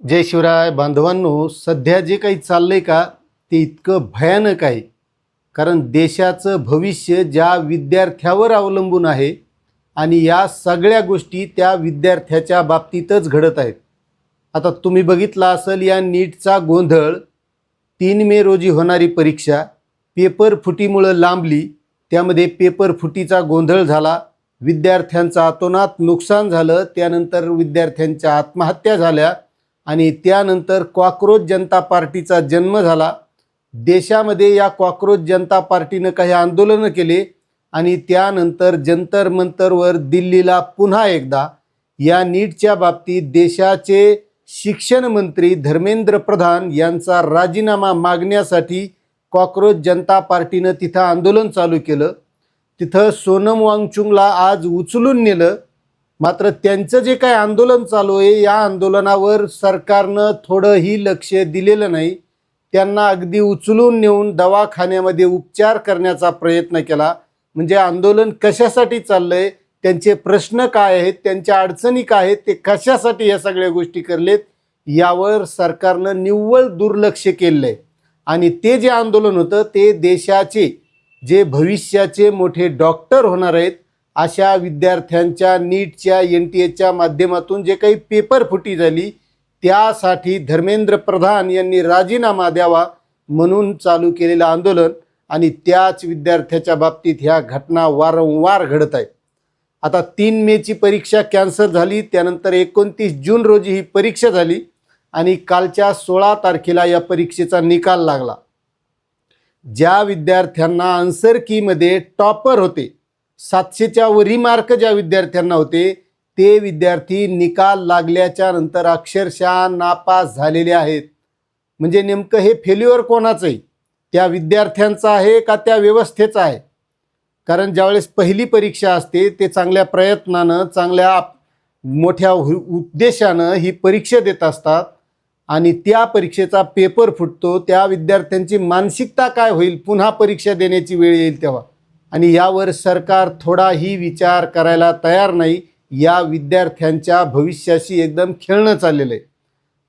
जय शिवराय बांधवांनो, सध्या जे काही चाललंय का ते इतकं भयानक आहे. कारण देशाचं भविष्य ज्या विद्यार्थ्यावर अवलंबून आहे आणि या सगळ्या गोष्टी त्या विद्यार्थ्याच्या बाबतीतच घडत आहेत. आता तुम्ही बघितला असेल या नीटचा गोंधळ. 3 मे रोजी होणारी परीक्षा पेपर फुटीमुळे लांबली. त्यामध्ये पेपर फुटीचा गोंधळ झाला, विद्यार्थ्यांचं अतोनात नुकसान झालं. त्यानंतर विद्यार्थ्यांच्या आत्महत्या झाल्या आणि त्यानंतर कॉकरोच जनता पार्टीचा जन्म झाला. देशामध्ये या कॉकरोच जनता पार्टीनं काही आंदोलनं केले आणि त्यानंतर जंतर मंतरवर दिल्लीला पुन्हा एकदा या नीटच्या बाबतीत देशाचे शिक्षण मंत्री धर्मेंद्र प्रधान यांचा राजीनामा मागण्यासाठी कॉकरोच जनता पार्टीनं तिथं आंदोलन चालू केलं. तिथं सोनम वांगचुकला आज उचलून नेलं. मात्र त्यांचं जे काही आंदोलन चालू आहे या आंदोलनावर सरकारनं थोडंही लक्ष दिलेलं नाही. त्यांना अगदी उचलून नेऊन दवाखान्यामध्ये उपचार करण्याचा प्रयत्न केला. म्हणजे आंदोलन कशासाठी चाललंय, त्यांचे प्रश्न काय आहेत, त्यांच्या अडचणी काय आहेत, ते कशासाठी या सगळ्या गोष्टी करलेत यावर सरकारनं निव्वळ दुर्लक्ष केलं आहे. आणि ते जे आंदोलन होतं ते देशाचे जे भविष्याचे मोठे डॉक्टर होणार आहेत अशा विद्यार्थ्यांच्या नीटच्या NTA माध्यमातून जे काही पेपर फुटी झाली त्यासाठी धर्मेंद्र प्रधान यांनी राजीनामा द्यावा म्हणून चालू केलेलं आंदोलन. आणि त्याच विद्यार्थ्याच्या बाबतीत ह्या घटना वारंवार घडत आहेत. आता 3 मे परीक्षा कॅन्सल झाली, त्यानंतर 29 जून रोजी ही परीक्षा झाली आणि कालच्या 16 तारखेला या परीक्षेचा निकाल लागला. ज्या विद्यार्थ्यांना आन्सर कीमध्ये टॉपर होते, 700च्या वरी मार्क ज्या विद्यार्थ्यांना होते ते विद्यार्थी निकाल लागल्याच्या नंतर अक्षरशः नापास झालेले आहेत. म्हणजे नेमकं हे फेल्युअर कोणाचं आहे, त्या विद्यार्थ्यांचं आहे का त्या व्यवस्थेचं आहे? कारण ज्यावेळेस पहिली परीक्षा असते ते चांगल्या प्रयत्नानं चांगल्या मोठ्या उद्देशानं ही परीक्षा देत असतात आणि त्या परीक्षेचा पेपर फुटतो. त्या विद्यार्थ्यांची मानसिकता काय होईल पुन्हा परीक्षा देण्याची वेळ येईल तेव्हा. आणि यावर सरकार थोडाही विचार करायला तयार नाही. या विद्यार्थ्यांच्या भविष्याशी एकदम खेळणं चाललेलं आहे.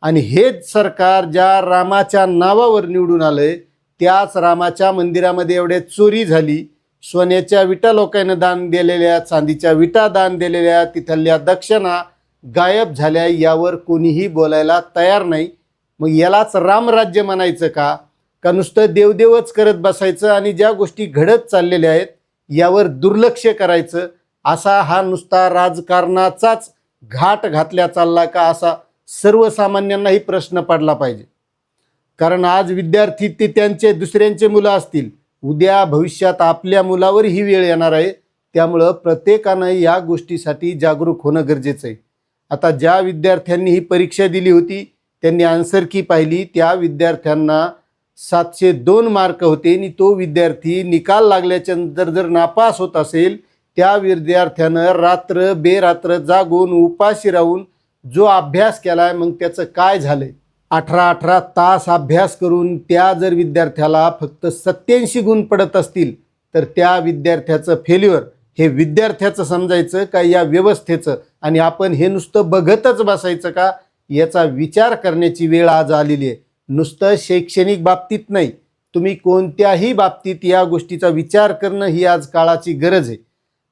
आणि हेच सरकार ज्या रामाच्या नावावर निवडून आलंय त्याच रामाच्या मंदिरामध्ये एवढे चोरी झाली, सोन्याच्या विटा लोकांना दान दिलेल्या, चांदीच्या विटा दान दिलेल्या, तिथल्या दक्षिणा गायब झाल्या, यावर कोणीही बोलायला तयार नाही. मग यालाच रामराज्य म्हणायचं का नुसतं देवदेवच करत बसायचं आणि ज्या गोष्टी घडत चाललेल्या आहेत यावर दुर्लक्ष करायचं? असा हा नुसता राजकारणाचाच घाट घातल्या चालला का, असा सर्वसामान्यांनाही प्रश्न पडला पाहिजे. कारण आज विद्यार्थी ते त्यांचे दुसऱ्यांचे मुलं असतील, उद्या भविष्यात आपल्या मुलावर ही वेळ येणार आहे. त्यामुळं प्रत्येकानं या गोष्टीसाठी जागरूक होणं गरजेचं आहे. आता ज्या विद्यार्थ्यांनी ही परीक्षा दिली होती त्यांनी आन्सर की पाहिली, त्या विद्यार्थ्यांना 702 मार्क होते आणि तो विद्यार्थी निकाल लागल्याच्या नंतर जर नापास होत असेल त्या विद्यार्थ्यानं रात्र बेरात्र जागून उपाशी राहून जो अभ्यास केलाय मग त्याचं काय झालंय? 18 तास अभ्यास करून त्या जर विद्यार्थ्याला फक्त 87 गुण पडत असतील तर त्या विद्यार्थ्याचं फेल्युअर हे विद्यार्थ्याचं समजायचं का या व्यवस्थेचं? आणि आपण हे नुसतं बघतच बसायचं का? याचा विचार करण्याची वेळ आज आलेली आहे. नुसतं शैक्षणिक बाबतीत नाही, तुम्ही कोणत्याही बाबतीत या गोष्टीचा विचार करणं ही आज काळाची गरज आहे.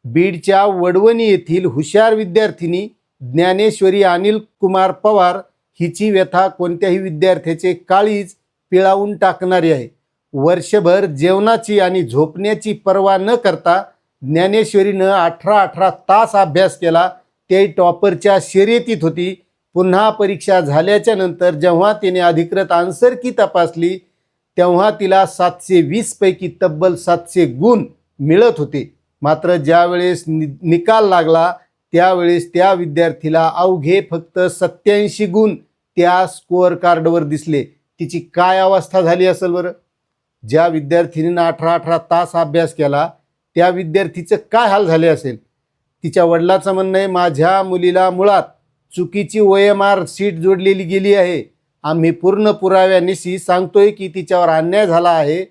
बीडच्या वडवणी येथील हुशार विद्यार्थिनी ज्ञानेश्वरी अनिल कुमार पवार हिची व्यथा कोणत्याही विद्यार्थ्याचे काळीज पिळावून टाकणारी आहे. वर्षभर जेवणाची आणि झोपण्याची पर्वा न करता ज्ञानेश्वरीनं 18 तास अभ्यास केला. ते टॉपरच्या शर्यतीत होती. पुन्हा परीक्षा झाल्याच्या नंतर जेव्हा तिने अधिकृत आन्सर की तपासली तेव्हा तिला 720 पैकी तब्बल 700 गुण मिळत होते. मात्र ज्यावेळेस निकाल लागला त्यावेळेस त्या विद्यार्थीला अवघे फक्त 87 गुण त्या स्कोअर कार्डवर दिसले. तिची काय अवस्था झाली असेल बरं? ज्या विद्यार्थिनीनं 18 तास अभ्यास केला त्या विद्यार्थीचं काय हाल झाले असेल? तिच्या वडिलाचं म्हणणं आहे, माझ्या मुलीला मुळात चुकीची OMR सीट जोडलेली गेली आहे. आम्ही पूर्ण पुराव्यानिशी सांगतोय की तिच्यावर अन्याय झाला आहे.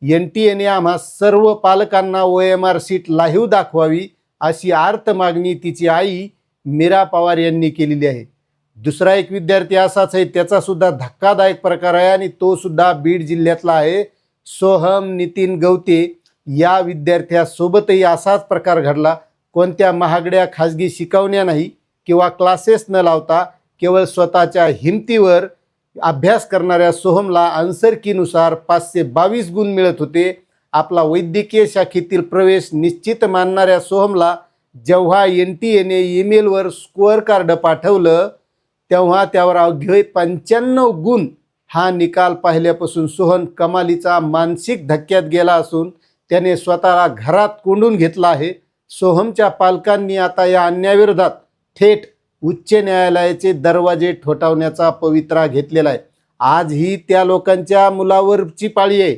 NTA आम्हा सर्व पालकांना OMR सीट लाईव्ह दाखवावी अशी आर्त मागणी तिची आई मीरा पवार यांनी केलेली आहे. दुसरा एक विद्यार्थी असाच आहे, त्याचा सुद्धा धक्कादायक प्रकार आहे आणि तो सुद्धा बीड जिल्ह्यातला आहे. सोहम नितीन गवते या विद्यार्थ्यासोबतही असाच प्रकार घडला. कोणत्या महागड्या खाजगी शिकवण्या नाही किंवा क्लासेस न लावता केवळ स्वतःच्या हिमतीवर अभ्यास करणाऱ्या सोहमला आन्सर कीनुसार 522 गुण मिळत होते. आपला वैद्यकीय शाखेतील प्रवेश निश्चित मानणाऱ्या सोहमला जेव्हा NTA ईमेलवर स्कोअर कार्ड पाठवलं तेव्हा त्यावर अवघे 95 गुण. हा निकाल पाहिल्यापासून सोहम कमालीचा मानसिक धक्क्यात गेला असून त्याने स्वतःला घरात कोंडून घेतला आहे. सोहमच्या पालकांनी आता या अन्यायाविरोधात थेट उच्च न्यायालयाचे दरवाजे ठोठावण्याचा पवित्रा घेतलेला आहे. आजही त्या लोकांच्या मुलावरची पाळी आहे,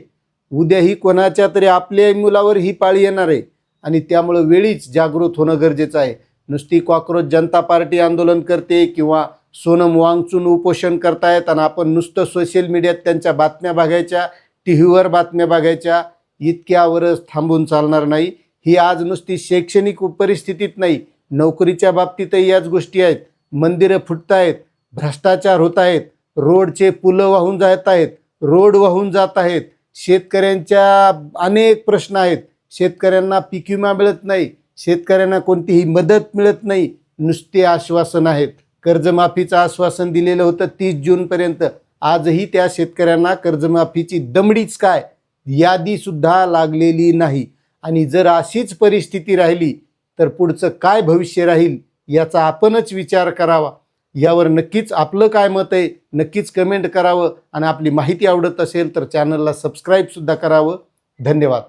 उद्याही कोणाच्या तरी आपल्या मुलावर ही पाळी येणार आहे आणि त्यामुळे वेळीच जागृत होणं गरजेचं आहे. नुसती कॉक्रोच जनता पार्टी आंदोलन करते किंवा सोनम वांगचूक उपोषण करतायत आणि आपण नुसतं सोशल मीडियात त्यांच्या बातम्या बघायच्या, टीव्हीवर बातम्या बघायच्या, इतक्यावरच थांबून चालणार नाही. ही आज नुसती शैक्षणिक परिस्थितीत नाही, नोकरीच्या बाबतीतही याच गोष्टी आहेत. मंदिरं फुटत आहेत, भ्रष्टाचार होत आहेत, रोडचे पुलं वाहून जात आहेत, रोड वाहून जात आहेत, शेतकऱ्यांच्या अनेक प्रश्न आहेत. शेतकऱ्यांना पीक विमा मिळत नाही, शेतकऱ्यांना कोणतीही मदत मिळत नाही, नुसते आश्वासन आहेत. कर्जमाफीचं आश्वासन दिलेलं होतं 30 जूनपर्यंत, आजही त्या शेतकऱ्यांना कर्जमाफीची दमडीच काय यादीसुद्धा लागलेली नाही. आणि जर अशीच परिस्थिती राहिली तर पुढचं काय भविष्य राहील याचा आपणच विचार करावा. यावर नक्कीच आपलं काय मत आहे नक्कीच कमेंट करावं आणि आपली माहिती आवडत असेल तर चॅनलला सबस्क्राईबसुद्धा करावं. धन्यवाद.